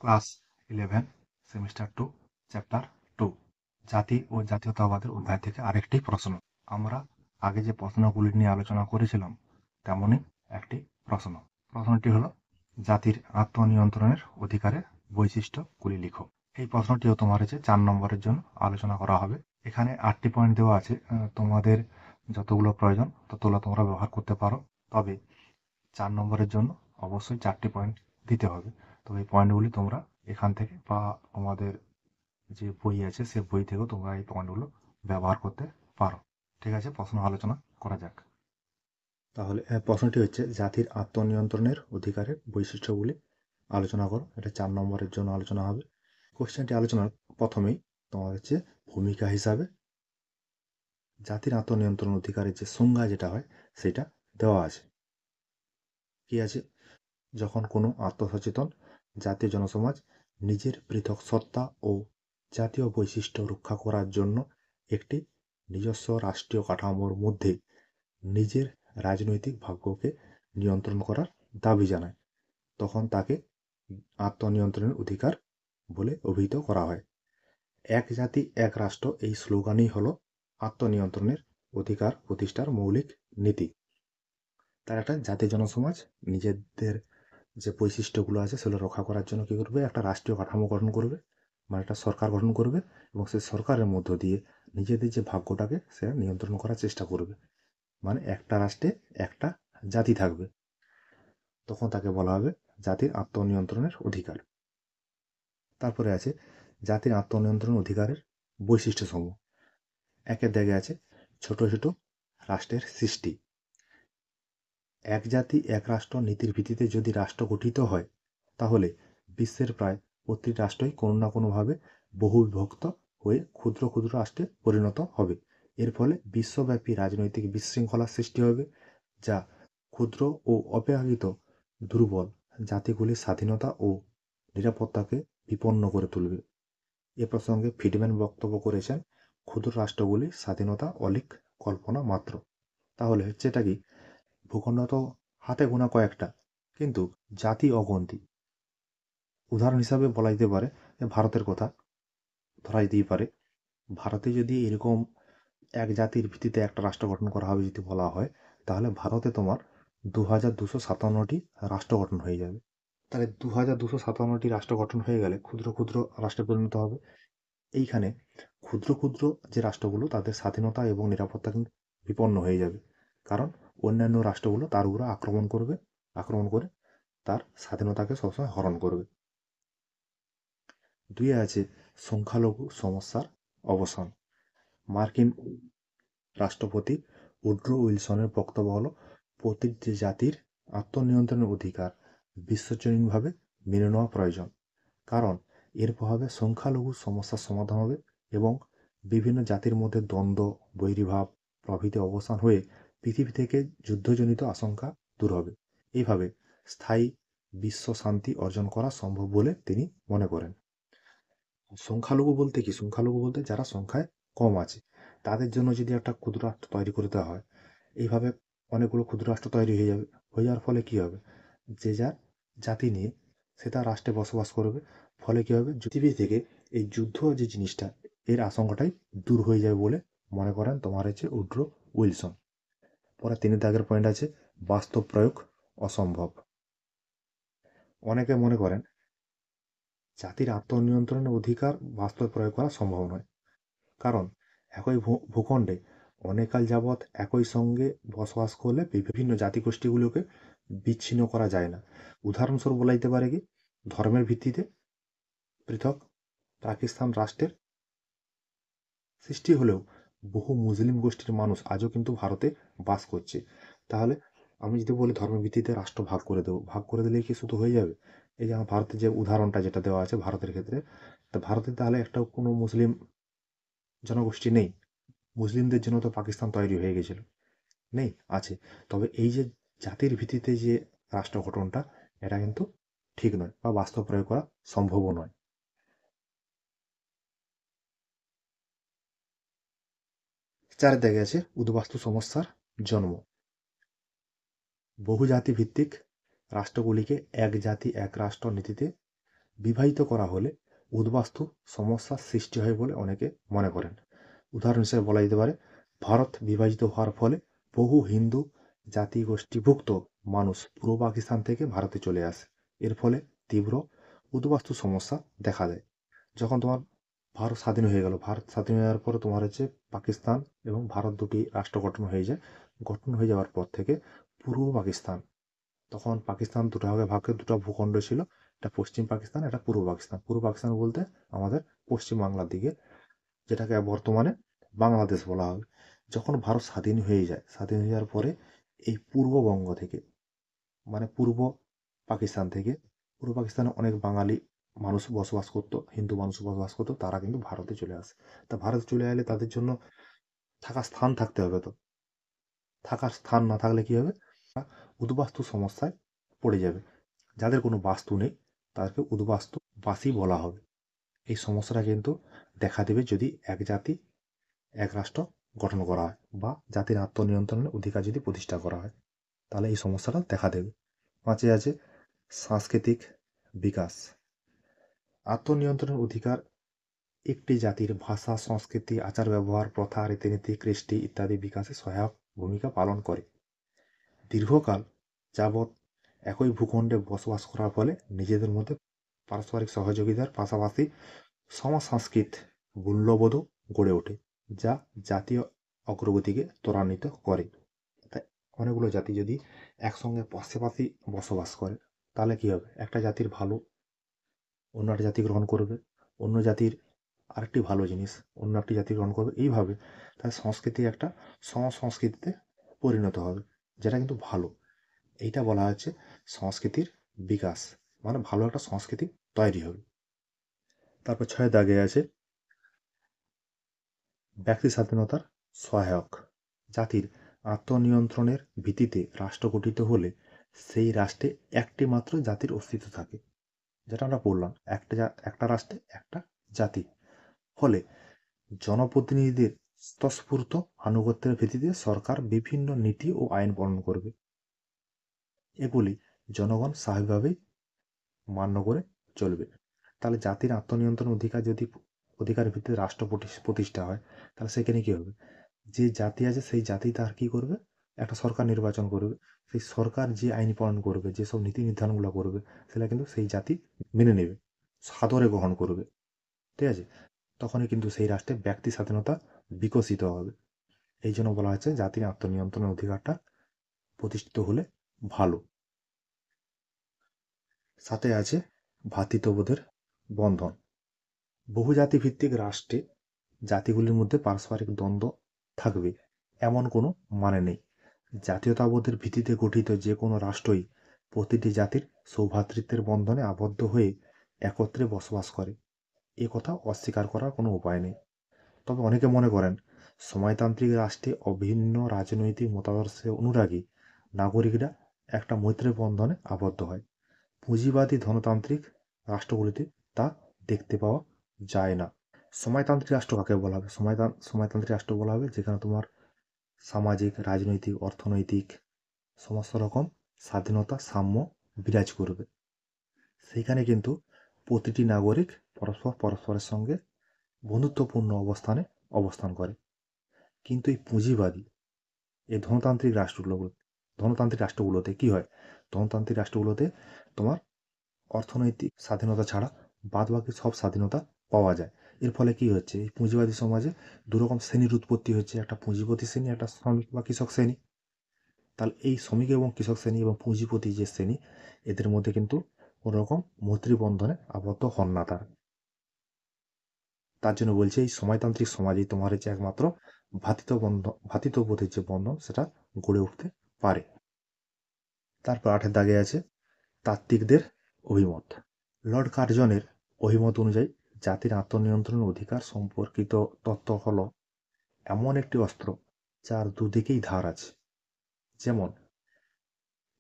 Class 11 semester 2 chapter 2 জাতি ও জাতীয়তাবাদের অধ্যায় থেকে আরেকটি প্রশ্ন। আমরা আগে যে প্রশ্নগুলি নিয়ে আলোচনা করেছিলাম তেমনই একটি প্রশ্ন। প্রশ্নটি হলো জাতির আত্মনিয়ন্ত্রণের অধিকারের বৈশিষ্ট্যগুলি লিখো। এই প্রশ্নটিও তোমার হচ্ছে 4 নম্বরের জন্য আলোচনা করা হবে। এখানে 8টি পয়েন্ট দেওয়া আছে, তোমাদের যতগুলো প্রয়োজন ততগুলো তোমরা ব্যবহার করতে পারো, তবে 4 নম্বরের জন্য অবশ্যই 4টি পয়েন্ট দিতে হবে। তো এই পয়েন্টগুলি তোমরা এখান থেকে বা তোমাদের যে বই আছে সে বই থেকেও তোমরা এই পয়েন্টগুলো ব্যবহার করতে পারো। ঠিক আছে, প্রশ্ন আলোচনা করা যাক। তাহলে প্রশ্নটি হচ্ছে জাতির আত্মনিয়ন্ত্রণের অধিকারের বৈশিষ্ট্যগুলি আলোচনা করো। এটা 4 নম্বরের জন্য আলোচনা হবে। কোশ্চেনটি আলোচনার প্রথমেই তোমার হচ্ছে ভূমিকা হিসাবে জাতির আত্মনিয়ন্ত্রণ অধিকারের যে সংজ্ঞা যেটা হয় সেটা দেওয়া আছে। কি আছে? যখন কোনো আত্মসচেতন জাতীয় জনসমাজ নিজের পৃথক সত্তা ও জাতীয় বৈশিষ্ট্য রক্ষা করার জন্য একটি নিজস্ব রাষ্ট্রীয় কাঠামোর মধ্যে নিজের রাজনৈতিক ভাগ্যকে নিয়ন্ত্রণ করার দাবি জানায়, তখন তাকে আত্মনিয়ন্ত্রণের অধিকার বলে অভিহিত করা হয়। এক জাতি এক রাষ্ট্র এই স্লোগানই হলো আত্মনিয়ন্ত্রণের অধিকার প্রতিষ্ঠার মৌলিক নীতি। তার একটা জাতীয় জনসমাজ নিজেদের যে বৈশিষ্ট্যগুলো আছে সেগুলো রক্ষা করার জন্য কী করবে, একটা রাষ্ট্রীয় কাঠামো গঠন করবে, মানে একটা সরকার গঠন করবে, এবং সেই সরকারের মধ্য দিয়ে নিজেদের যে ভাগ্যটাকে সে নিয়ন্ত্রণ করার চেষ্টা করবে। মানে একটা রাষ্ট্রে একটা জাতি থাকবে, তখন তাকে বলা হবে জাতির আত্মনিয়ন্ত্রণের অধিকার। তারপরে আছে জাতির আত্মনিয়ন্ত্রণ অধিকারের বৈশিষ্ট্যসমূহ। একের দাগে আছে ছোট ছোট রাষ্ট্রের সৃষ্টি। এক জাতি এক রাষ্ট্র নীতির ভিত্তিতে যদি রাষ্ট্র গঠিত হয় তাহলে বিশ্বের প্রায় প্রতিটি রাষ্ট্রই কোনো না কোনোভাবে বহুবিভক্ত হয়ে ক্ষুদ্র ক্ষুদ্র রাষ্ট্রে পরিণত হবে। এর ফলে বিশ্বব্যাপী রাজনৈতিক বিশৃঙ্খলার সৃষ্টি হবে, যা ক্ষুদ্র ও অপেক্ষাকৃত দুর্বল জাতিগুলির স্বাধীনতা ও নিরাপত্তাকে বিপন্ন করে তুলবে। এ প্রসঙ্গে ফ্রিডম্যান বক্তব্য করেছেন, ক্ষুদ্র রাষ্ট্রগুলির স্বাধীনতা অলীক কল্পনা মাত্র। তাহলে হচ্ছে এটা কি, ভূখণ্ড তো হাতে গোনা কয়েকটা, কিন্তু জাতি অগন্তি। উদাহরণ হিসাবে বলা যেতে পারে যে ভারতের কথা ধরা যেতেই পারে। ভারতে যদি এরকম এক জাতির ভিত্তিতে একটা রাষ্ট্র গঠন করা হবে যদি বলা হয়, তাহলে ভারতে তোমার 2257টি রাষ্ট্র গঠন হয়ে যাবে। তাহলে 2257টি রাষ্ট্র গঠন হয়ে গেলে ক্ষুদ্র ক্ষুদ্র রাষ্ট্রে পরিণত হবে। এইখানে ক্ষুদ্র ক্ষুদ্র যে রাষ্ট্রগুলো তাদের স্বাধীনতা এবং নিরাপত্তা কিন্তু বিপন্ন হয়ে যাবে, কারণ অন্যান্য রাষ্ট্রগুলো তার উপরে আক্রমণ করে তার স্বাধীনতাকে সবসময় হরণ করবে। 2 আছে সংখ্যালঘু সমস্যার অবসান। মার্কিন রাষ্ট্রপতি উড্রো উইলসনের বক্তব্য হলো, প্রতিটি জাতির আত্মনিয়ন্ত্রণের অধিকার বিশ্বজনীনভাবে মেনে নেওয়া প্রয়োজন, কারণ এর প্রভাবে সংখ্যালঘু সমস্যার সমাধান হবে এবং বিভিন্ন জাতির মধ্যে দ্বন্দ্ব, বৈরীভাব প্রভৃতি অবসান হয়ে পৃথিবী থেকে যুদ্ধজনিত আশঙ্কা দূর হবে। এইভাবে স্থায়ী বিশ্ব শান্তি অর্জন করা সম্ভব বলে তিনি মনে করেন। সংখ্যালঘু বলতে কি? সংখ্যালঘু বলতে যারা সংখ্যায় কম আছে তাদের জন্য যদি একটা ক্ষুদ্র রাষ্ট্র তৈরি করে দেওয়া হয়, এইভাবে অনেকগুলো ক্ষুদ্র রাষ্ট্র তৈরি হয়ে যাওয়ার ফলে কি হবে, যে যার জাতি নিয়ে সে তার রাষ্ট্রে বসবাস করবে। ফলে কি হবে, পৃথিবী থেকে এই যুদ্ধ যে জিনিসটা এর আশঙ্কাটাই দূর হয়ে যাবে বলে মনে করেন তোমার হচ্ছে উড্রো উইলসন। পরে 3 দাগের পয়েন্ট আছে বাস্তব প্রয়োগ অসম্ভব। অনেকে মনে করেন জাতির আত্মনিয়ন্ত্রণের অধিকার বাস্তব প্রয়োগ করা সম্ভব নয়, কারণ একই ভূখণ্ডে অনেককাল যাবৎ একই সঙ্গে বসবাস করলে বিভিন্ন জাতিগোষ্ঠীগুলোকে বিচ্ছিন্ন করা যায় না। উদাহরণস্বরূপ বলা যেতে পারে কি, ধর্মের ভিত্তিতে পৃথক পাকিস্তান রাষ্ট্রের সৃষ্টি হলেও বহু মুসলিম গোষ্ঠীর মানুষ আজও কিন্তু ভারতে বাস করছে। তাহলে আমি যদি বলি ধর্মের ভিত্তিতে রাষ্ট্র ভাগ করে দেবো, ভাগ করে দিলেই কি শুধু হয়ে যাবে? এই যে আমার ভারতের যে উদাহরণটা যেটা দেওয়া আছে ভারতের ক্ষেত্রে, তা ভারতে তাহলে একটা কোনো মুসলিম জনগোষ্ঠী নেই? মুসলিমদের জন্য তো পাকিস্তান তৈরি হয়ে গেছিল, নেই? আছে। তবে এই যে জাতির ভিত্তিতে যে রাষ্ট্র গঠনটা, এটা কিন্তু ঠিক নয় বা বাস্তব প্রয়োগ করা সম্ভবও নয়। 4 দেখা গেছে উদ্বাস্তু সমস্যার জন্ম। বহুজাতি ভিত্তিক রাষ্ট্রগুলিকে এক জাতি এক রাষ্ট্র নীতিতে বিভাজিত করা হলে উদ্বাস্তু সমস্যার সৃষ্টি হয় বলে অনেকে মনে করেন। উদাহরণ হিসেবে বলা যেতে পারে, ভারত বিভাজিত হওয়ার ফলে বহু হিন্দু জাতিগোষ্ঠীভুক্ত মানুষ পূর্ব পাকিস্তান থেকে ভারতে চলে আসে। এর ফলে তীব্র উদ্বাস্তু সমস্যা দেখা দেয়। যখন তোমার ভারত স্বাধীন হয়ে গেল, ভারত স্বাধীন হয়ে যাওয়ার পরে তোমার হচ্ছে পাকিস্তান এবং ভারত দুটি রাষ্ট্র গঠন হয়ে যায়। গঠন হয়ে যাওয়ার পর থেকে পূর্ব পাকিস্তান, তখন পাকিস্তান দুটো ভাগে ভাগ করে দুটো ভূখণ্ড ছিল, একটা পশ্চিম পাকিস্তান, একটা পূর্ব পাকিস্তান। পূর্ব পাকিস্তান বলতে আমাদের পশ্চিম বাংলার দিকে, যেটাকে বর্তমানে বাংলাদেশ বলা হয়। যখন ভারত স্বাধীন হয়ে যায়, স্বাধীন হয়ে যাওয়ার পরে এই পূর্ববঙ্গ থেকে, মানে পূর্ব পাকিস্তান থেকে, পূর্ব পাকিস্তানে অনেক বাঙালি মানুষ বসবাস করতো, হিন্দু মানুষ বসবাস করতো, তারা কিন্তু ভারতে চলে আসে। তা ভারতে চলে এলে তাদের জন্য থাকার স্থান থাকতে হবে। তো থাকার স্থান না থাকলে কি হবে, উদ্বাস্তু সমস্যায় পড়ে যাবে। যাদের কোনো বাস্তু নেই তাদেরকে উদ্বাস্তু বাসী বলা হবে। এই সমস্যাটা কিন্তু দেখা দেবে যদি এক জাতি এক রাষ্ট্র গঠন করা হয় বা জাতির আত্মনিয়ন্ত্রণের অধিকার যদি প্রতিষ্ঠা করা হয়, তাহলে এই সমস্যাটা দেখা দেবে। পাঁচে আছে সাংস্কৃতিক বিকাশ। আত্মনিয়ন্ত্রণের অধিকার একটি জাতির ভাষা, সংস্কৃতি, আচার ব্যবহার, প্রথা, রীতিনীতি, কৃষ্টি ইত্যাদি বিকাশে সহায়ক ভূমিকা পালন করে। দীর্ঘকাল যাবৎ একই ভূখণ্ডে বসবাস করার ফলে নিজেদের মধ্যে পারস্পরিক সহযোগিতার পাশাপাশি সমসাংস্কৃত মূল্যবোধও গড়ে ওঠে, যা জাতীয় অগ্রগতিকে ত্বরান্বিত করে। তাই অনেকগুলো জাতি যদি একসঙ্গে পাশাপাশি বসবাস করে, তাহলে কি হবে, একটা জাতির ভালো অন্য একটা জাতি গ্রহণ করবে, অন্য জাতির আরেকটি ভালো জিনিস অন্য একটি জাতি গ্রহণ করবে, এইভাবে তার সংস্কৃতি একটা সংস্কৃতিতে পরিণত হবে, যেটা কিন্তু ভালো। এইটা বলা হচ্ছে সংস্কৃতির বিকাশ, মানে ভালো একটা সংস্কৃতি তৈরি হবে। তারপর 6 দাগে আছে ব্যক্তি স্বাধীনতার সহায়ক। জাতির আত্মনিয়ন্ত্রণের ভিত্তিতে রাষ্ট্র গঠিত হলে সেই রাষ্ট্রে একটি মাত্র জাতির অস্তিত্ব থাকে, যেটা আমরা বললাম, একটা রাষ্ট্রে একটা জাতি। ফলে জনপ্রতিনিধিদের স্বতঃস্ফূর্ত আনুগত্যের ভিত্তিতে সরকার বিভিন্ন নীতি ও আইন প্রণয়ন করবে। এগুলি জনগণ স্বাভাবিকভাবেই মান্য করে চলবে। তাহলে জাতির আত্মনিয়ন্ত্রণ অধিকারের ভিত্তিতে রাষ্ট্র প্রতিষ্ঠা হয়, তাহলে সেখানে কি হবে, যে জাতি আছে সেই জাতি তার কি করবে, একটা সরকার নির্বাচন করবে। সেই সরকার যে আইন প্রণয়ন করবে, যেসব নীতি নির্ধারণগুলো করবে, সেটা কিন্তু সেই জাতি মেনে নেবে, সাদরে গ্রহণ করবে। ঠিক আছে, তখনই কিন্তু সেই রাষ্ট্রে ব্যক্তি স্বাধীনতা বিকশিত হবে। এই জন্য বলা হচ্ছে জাতির আত্মনিয়ন্ত্রণের অধিকারটা প্রতিষ্ঠিত হলে ভালো। সাথে আছে ভ্রাতৃত্ববোধের বন্ধন। বহুজাতি ভিত্তিক রাষ্ট্রে জাতিগুলির মধ্যে পারস্পরিক দ্বন্দ্ব থাকবে এমন কোনো মানে নেই। জাতীয়তাবোধের ভিত্তিতে গঠিত যে কোনো রাষ্ট্রই প্রতিটি জাতির সৌভ্রাতৃত্বের বন্ধনে আবদ্ধ হয়ে একত্রে বসবাস করে, এ কথা অস্বীকার করার কোনো উপায় নেই। তবে অনেকে মনে করেন সমাজতান্ত্রিক রাষ্ট্রে অভিন্ন রাজনৈতিক মতাদর্শের অনুরাগী নাগরিকরা একটা মৈত্রী বন্ধনে আবদ্ধ হয়। পুঁজিবাদী ধনতান্ত্রিক রাষ্ট্রগুলিতে তা দেখতে পাওয়া যায় না। সময়তান্ত্রিক রাষ্ট্র কাকে বলা হবে, সময়তান্ত্রিক রাষ্ট্র বলা হবে যেখানে তোমার সামাজিক, রাজনৈতিক, অর্থনৈতিক সমস্ত রকম স্বাধীনতা, সাম্য বিরাজ করবে। সেইখানে কিন্তু প্রতিটি নাগরিক পরস্পরের সঙ্গে বন্ধুত্বপূর্ণ অবস্থানে অবস্থান করে। কিন্তু এই পুঁজিবাদী, এই ধনতান্ত্রিক রাষ্ট্রগুলোতে কি হয়, ধনতান্ত্রিক রাষ্ট্রগুলোতে তোমার অর্থনৈতিক স্বাধীনতা ছাড়া বাদবাকি সব স্বাধীনতা পাওয়া যায়। এর ফলে কি হচ্ছে, এই পুঁজিবাদী সমাজে দুরকম শ্রেণীর উৎপত্তি হচ্ছে, একটা পুঁজিপতি শ্রেণী, একটা শ্রমিক বা কৃষক শ্রেণী। তাহলে এই শ্রমিক এবং কৃষক শ্রেণী এবং পুঁজিপতি যে শ্রেণী, এদের মধ্যে কিন্তু কোনো রকম মৈত্রী বন্ধনে আবদ্ধ হন না তারা। তার জন্য বলছে এই সমাজতান্ত্রিক সমাজেই তোমার হচ্ছে একমাত্র ভ্রাতৃত্ববোধের যে বন্ধন সেটা গড়ে উঠতে পারে। তারপর 8 দাগে আছে তাত্ত্বিকদের অভিমত। লর্ড কার্জনের অভিমত অনুযায়ী জাতির আত্মনিয়ন্ত্রণ অধিকার সম্পর্কিত তত্ত্ব হল এমন একটি অস্ত্র যার দুদিকেই ধার আছে। যেমন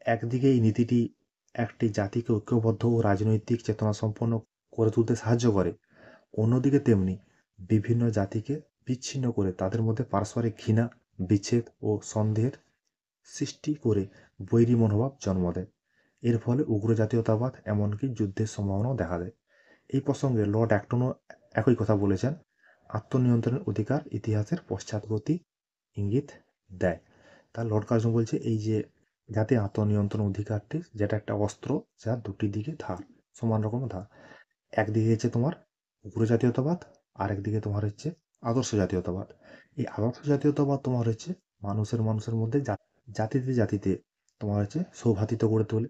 একদিকে এই নীতিটি একটি জাতিকে ঐক্যবদ্ধ ও রাজনৈতিক চেতনা সম্পন্ন করে তুলতে সাহায্য করে, অন্যদিকে তেমনি বিভিন্ন জাতিকে বিচ্ছিন্ন করে তাদের মধ্যে পারস্পরিক ঘৃণা, বিচ্ছেদ ও সন্দেহের সৃষ্টি করে বৈরী মনোভাব জন্ম দেয়। এর ফলে উগ্র জাতীয়তাবাদ এমনকি যুদ্ধের সম্ভাবনাও দেখা দেয়। এই প্রসঙ্গে লর্ড অ্যাক্টনও একই কথা বলেছেন, আত্মনিয়ন্ত্রণের অধিকার ইতিহাসের পশ্চাৎবর্তী ইঙ্গিত দেয়। তা লর্ড কার্জন বলছে এই যে জাতীয় আত্মনিয়ন্ত্রণ অধিকারটি, যেটা একটা অস্ত্র যার দুটি দিকে ধার, সমান রকম ধার। একদিকে হচ্ছে তোমার উগ্র জাতীয়তাবাদ, আর একদিকে তোমার হচ্ছে আদর্শ জাতীয়তাবাদ। এই আদর্শ জাতীয়তাবাদ তোমার হচ্ছে মানুষের মধ্যে জাতিতে জাতিতে তোমার হচ্ছে সৌভ্রাতৃত্ব গড়ে তোলে,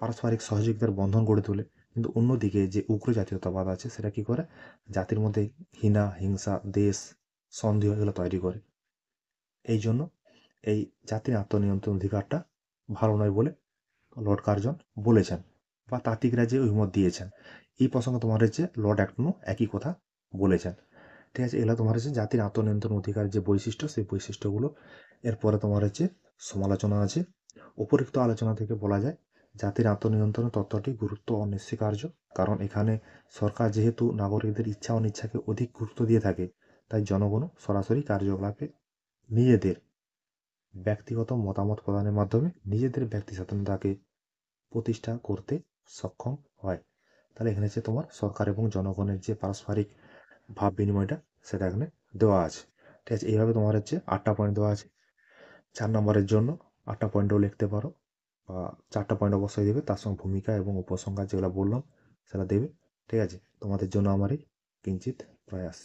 পারস্পরিক সহযোগিতার বন্ধন গড়ে তোলে। কিন্তু অন্যদিকে যে উগ্র জাতীয়তাবাদ আছে সেটা কি করে, জাতির মধ্যে ঘৃণা, হিংসা, দেশ, সন্দেহ এগুলো তৈরি করে। এই জন্য এই জাতির আত্মনিয়ন্ত্রণ অধিকারটা ভালো নয় বলে লর্ড কার্জন বলেছেন, বা তাত্ত্বিকরা যে অভিমত দিয়েছেন। এই প্রসঙ্গে তোমার হচ্ছে লর্ড অ্যাক্টনও একই কথা বলেছেন। ঠিক আছে, এগুলো তোমার হচ্ছে জাতির আত্মনিয়ন্ত্রণ অধিকার যে বৈশিষ্ট্য, সেই বৈশিষ্ট্যগুলো। এরপরে তোমার হচ্ছে সমালোচনা আছে। উপরিক্ত আলোচনা থেকে বলা যায় জাতির আত্মনিয়ন্ত্রণ তত্ত্বটি গুরুত্ব অনস্বীকার্য, কারণ এখানে সরকার যেহেতু নাগরিকদের ইচ্ছা অনিচ্ছাকে অধিক গুরুত্ব দিয়ে থাকে, তাই জনগণও সরাসরি কার্যকলাপে নিজেদের ব্যক্তিগত মতামত প্রদানের মাধ্যমে নিজেদের ব্যক্তি স্বাধীনতাকে প্রতিষ্ঠা করতে সক্ষম হয়। তাহলে এখানে হচ্ছে তোমার সরকার এবং জনগণের যে পারস্পরিক ভাব বিনিময়টা, সেটা এখানে দেওয়া আছে। ঠিক আছে, এইভাবে তোমার হচ্ছে 8টা পয়েন্ট দেওয়া আছে। 4 নম্বরের জন্য 8টা পয়েন্টও লিখতে পারো, বা 4টা পয়েন্ট অবশ্যই দেবে, তার সঙ্গে ভূমিকা এবং উপসংহার যেগুলো বললাম সেটা দেবে। ঠিক আছে, তোমাদের জন্য আমার এই কিঞ্চিত প্রয়াস।